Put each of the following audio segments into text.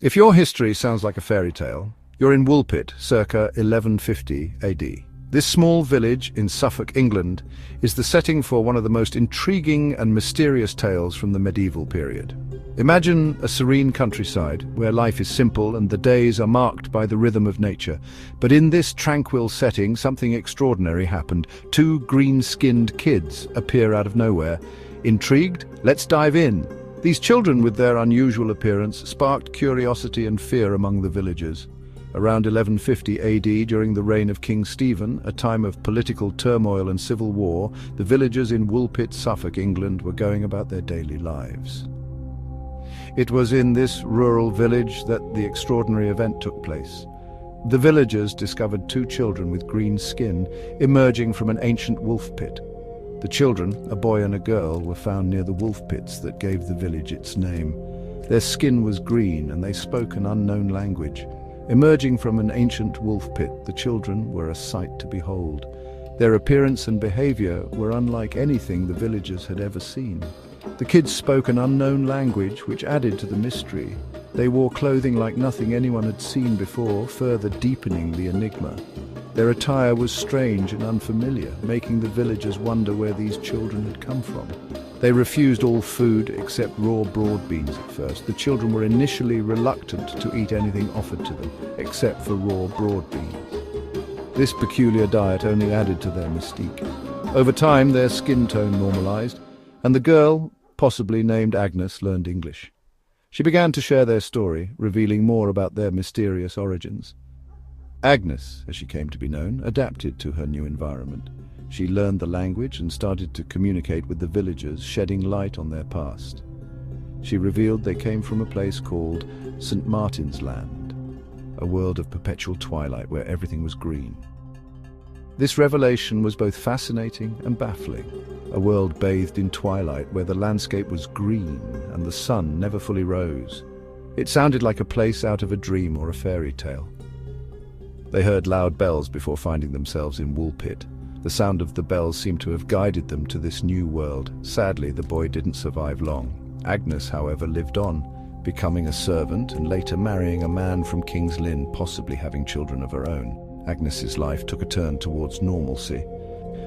If your history sounds like a fairy tale, you're in Woolpit, circa 1150 AD. This small village in Suffolk, England, is the setting for one of the most intriguing and mysterious tales from the medieval period. Imagine a serene countryside where life is simple and the days are marked by the rhythm of nature. But in this tranquil setting, something extraordinary happened. Two green-skinned kids appear out of nowhere. Intrigued? Let's dive in. These children, with their unusual appearance, sparked curiosity and fear among the villagers. Around 1150 AD, during the reign of King Stephen, a time of political turmoil and civil war, the villagers in Woolpit, Suffolk, England, were going about their daily lives. It was in this rural village that the extraordinary event took place. The villagers discovered two children with green skin emerging from an ancient wolf pit. The children, a boy and a girl, were found near the wolf pits that gave the village its name. Their skin was green and they spoke an unknown language. Emerging from an ancient wolf pit, the children were a sight to behold. Their appearance and behavior were unlike anything the villagers had ever seen. The kids spoke an unknown language which added to the mystery. They wore clothing like nothing anyone had seen before, further deepening the enigma. Their attire was strange and unfamiliar, making the villagers wonder where these children had come from. They refused all food except raw broad beans at first. The children were initially reluctant to eat anything offered to them, except for raw broad beans. This peculiar diet only added to their mystique. Over time, their skin tone normalized, and the girl, possibly named Agnes, learned English. She began to share their story, revealing more about their mysterious origins. Agnes, as she came to be known, adapted to her new environment. She learned the language and started to communicate with the villagers, shedding light on their past. She revealed they came from a place called St. Martin's Land, a world of perpetual twilight where everything was green. This revelation was both fascinating and baffling, a world bathed in twilight where the landscape was green and the sun never fully rose. It sounded like a place out of a dream or a fairy tale. They heard loud bells before finding themselves in Woolpit. The sound of the bells seemed to have guided them to this new world. Sadly, the boy didn't survive long. Agnes, however, lived on, becoming a servant and later marrying a man from King's Lynn, possibly having children of her own. Agnes's life took a turn towards normalcy.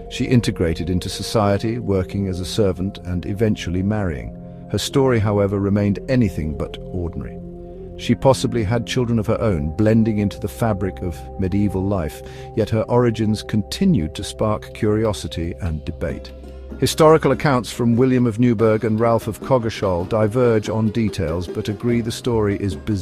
She integrated into society, working as a servant and eventually marrying. Her story, however, remained anything but ordinary. She possibly had children of her own, blending into the fabric of medieval life, yet her origins continued to spark curiosity and debate. Historical accounts from William of Newburgh and Ralph of Coggeshall diverge on details but agree the story is bizarre.